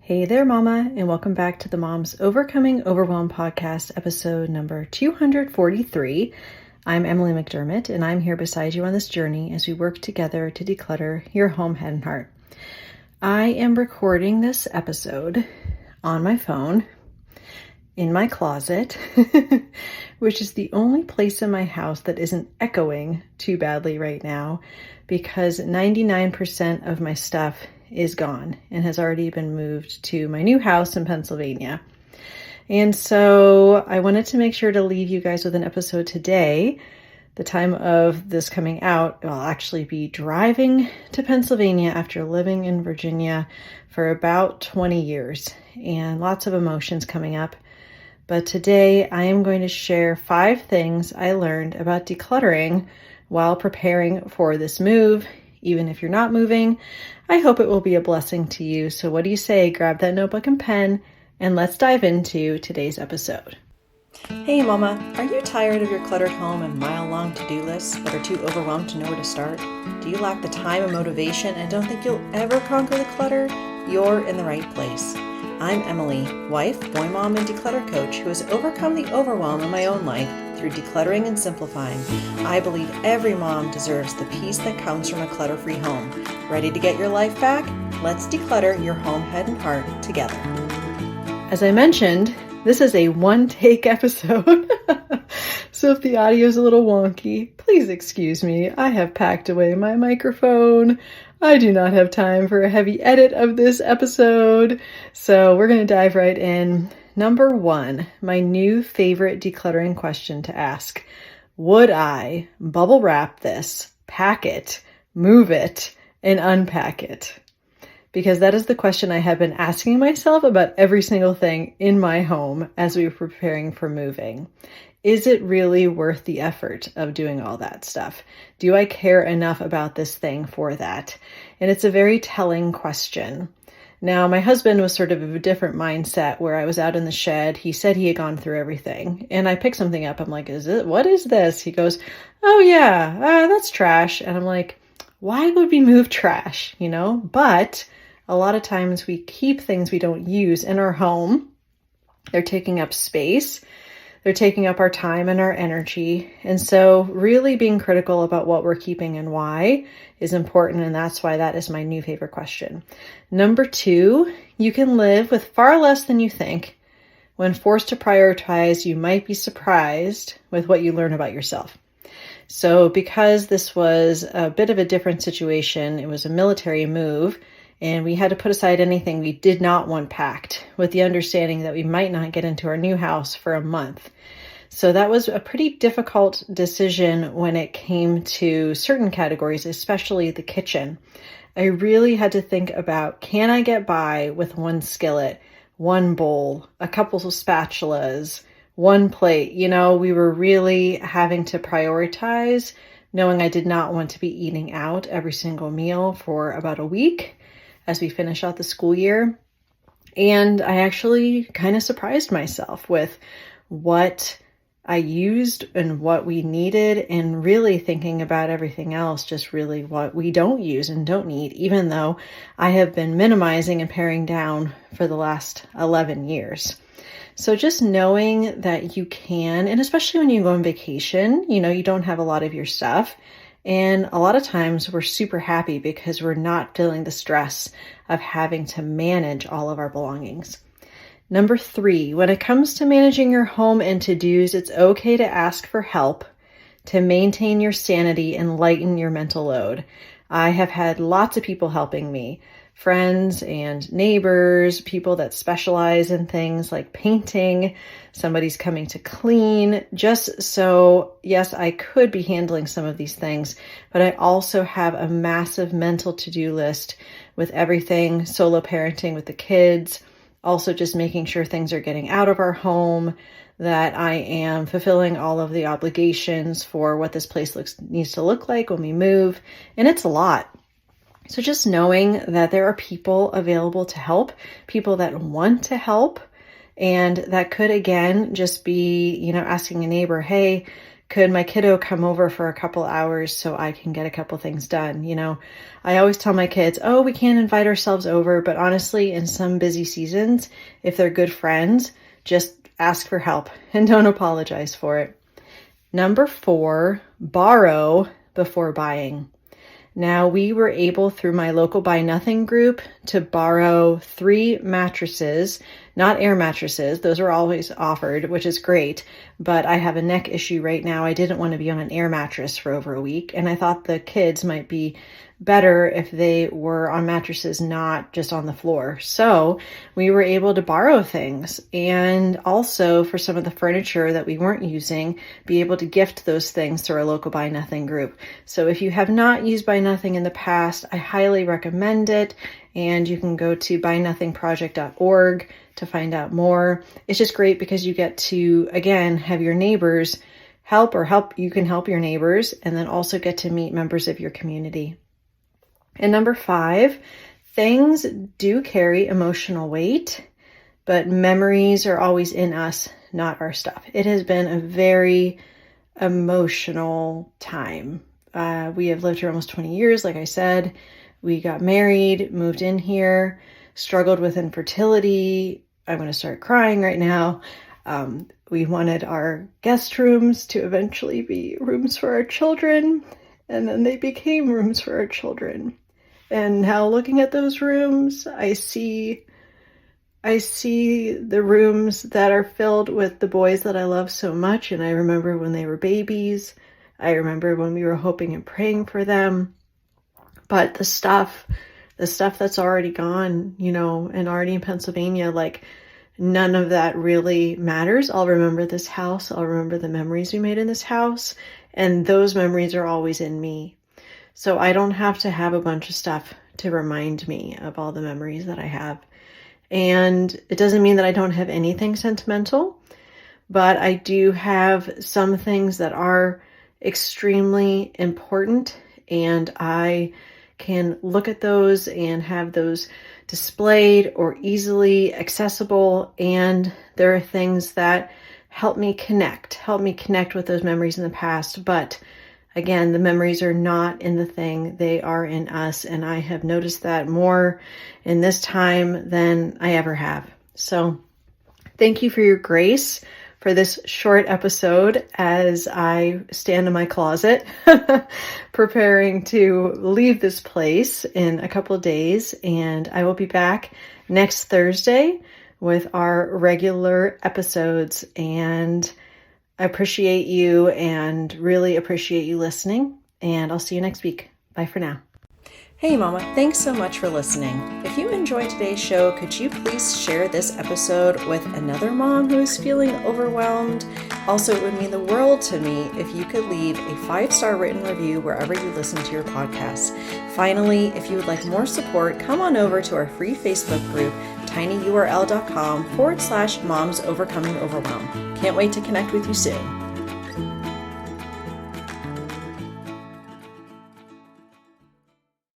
Hey there, Mama, and welcome back to the Mom's Overcoming Overwhelm podcast, episode number 243. I'm Emily McDermott, and I'm here beside you on this journey as we work together to declutter your home, head, and heart. I am recording this episode on my phone in my closet, which is the only place in my house that isn't echoing too badly right now because 99% of my stuff is gone and has already been moved to my new house in Pennsylvania. And so I wanted to make sure to leave you guys with an episode today. The time of this coming out, I'll actually be driving to Pennsylvania after living in Virginia for about 20 years and lots of emotions coming up. But today I am going to share 5 things I learned about decluttering while preparing for this move. Even if you're not moving, I hope it will be a blessing to you. So what do you say? Grab that notebook and pen and let's dive into today's episode. Hey Mama, are you tired of your cluttered home and mile-long to-do lists but are too overwhelmed to know where to start? Do you lack the time and motivation and don't think you'll ever conquer the clutter? You're in the right place. I'm Emily, wife, boy mom, and declutter coach who has overcome the overwhelm in my own life through decluttering and simplifying. I believe every mom deserves the peace that comes from a clutter-free home. Ready to get your life back? Let's declutter your home, head, and heart together. As I mentioned, this is a one-take episode. So if the audio is a little wonky, please excuse me. I have packed away my microphone. I do not have time for a heavy edit of this episode. So we're going to dive right in. Number 1, my new favorite decluttering question to ask. Would I bubble wrap this, pack it, move it, and unpack it? Because that is the question I have been asking myself about every single thing in my home as we were preparing for moving. Is it really worth the effort of doing all that stuff? Do I care enough about this thing for that? And it's a very telling question. Now, my husband was sort of a different mindset where I was out in the shed. He said he had gone through everything and I picked something up. I'm like, what is this? He goes, oh yeah, that's trash. And I'm like, why would we move trash? But a lot of times we keep things we don't use in our home. They're taking up space. They're taking up our time and our energy. And so really being critical about what we're keeping and why is important. And that's why that is my new favorite question. Number 2, you can live with far less than you think. When forced to prioritize, you might be surprised with what you learn about yourself. So because this was a bit of a different situation, it was a military move, and we had to put aside anything we did not want packed with the understanding that we might not get into our new house for a month. So that was a pretty difficult decision when it came to certain categories, especially the kitchen. I really had to think about, can I get by with one skillet, one bowl, a couple of spatulas, one plate? We were really having to prioritize, knowing I did not want to be eating out every single meal for about a week as we finish out the school year. And I actually kind of surprised myself with what I used and what we needed, and really thinking about everything else, just really what we don't use and don't need, even though I have been minimizing and paring down for the last 11 years. So just knowing that you can, and especially when you go on vacation, you don't have a lot of your stuff. And a lot of times we're super happy because we're not feeling the stress of having to manage all of our belongings. Number 3, when it comes to managing your home and to-dos, it's okay to ask for help to maintain your sanity and lighten your mental load. I have had lots of people helping me, friends and neighbors, people that specialize in things like painting. Somebody's coming to clean, just so, yes, I could be handling some of these things, but I also have a massive mental to-do list with everything, solo parenting with the kids, also just making sure things are getting out of our home, that I am fulfilling all of the obligations for what this place needs to look like when we move. And it's a lot. So just knowing that there are people available to help, people that want to help, and that could, again, just be, asking a neighbor, hey, could my kiddo come over for a couple hours so I can get a couple things done? You know, I always tell my kids, oh, we can't invite ourselves over. But honestly, in some busy seasons, if they're good friends, just ask for help and don't apologize for it. Number 4, borrow before buying. Now, we were able through my local Buy Nothing group to borrow 3 mattresses, not air mattresses. Those are always offered, which is great. But I have a neck issue right now. I didn't want to be on an air mattress for over a week. And I thought the kids might be better if they were on mattresses, not just on the floor. So we were able to borrow things, and also for some of the furniture that we weren't using, be able to gift those things through our local Buy Nothing group. So if you have not used Buy Nothing in the past, I highly recommend it. And you can go to buynothingproject.org to find out more. It's just great because you get to, again, have your neighbors you can help your neighbors, and then also get to meet members of your community. And number 5, things do carry emotional weight, but memories are always in us, not our stuff. It has been a very emotional time. We have lived here almost 20 years, like I said. We got married, moved in here, struggled with infertility. I'm going to start crying right now. We wanted our guest rooms to eventually be rooms for our children, and then they became rooms for our children. And now looking at those rooms, I see the rooms that are filled with the boys that I love so much. And I remember when they were babies. I remember when we were hoping and praying for them. But the stuff that's already gone, you know, and already in Pennsylvania, like none of that really matters. I'll remember this house. I'll remember the memories we made in this house. And those memories are always in me. So I don't have to have a bunch of stuff to remind me of all the memories that I have. And it doesn't mean that I don't have anything sentimental, but I do have some things that are extremely important, and I can look at those and have those displayed or easily accessible. And there are things that help me connect with those memories in the past. But again, the memories are not in the thing, they are in us. And I have noticed that more in this time than I ever have. So thank you for your grace for this short episode as I stand in my closet preparing to leave this place in a couple of days. And I will be back next Thursday with our regular episodes. And I appreciate you and really appreciate you listening. And I'll see you next week. Bye for now. Hey Mama, thanks so much for listening. If you enjoyed today's show, could you please share this episode with another mom who is feeling overwhelmed? Also, it would mean the world to me if you could leave a 5-star written review wherever you listen to your podcasts. Finally, if you would like more support, come on over to our free Facebook group, tinyurl.com/moms overcoming overwhelm. Can't wait to connect with you soon.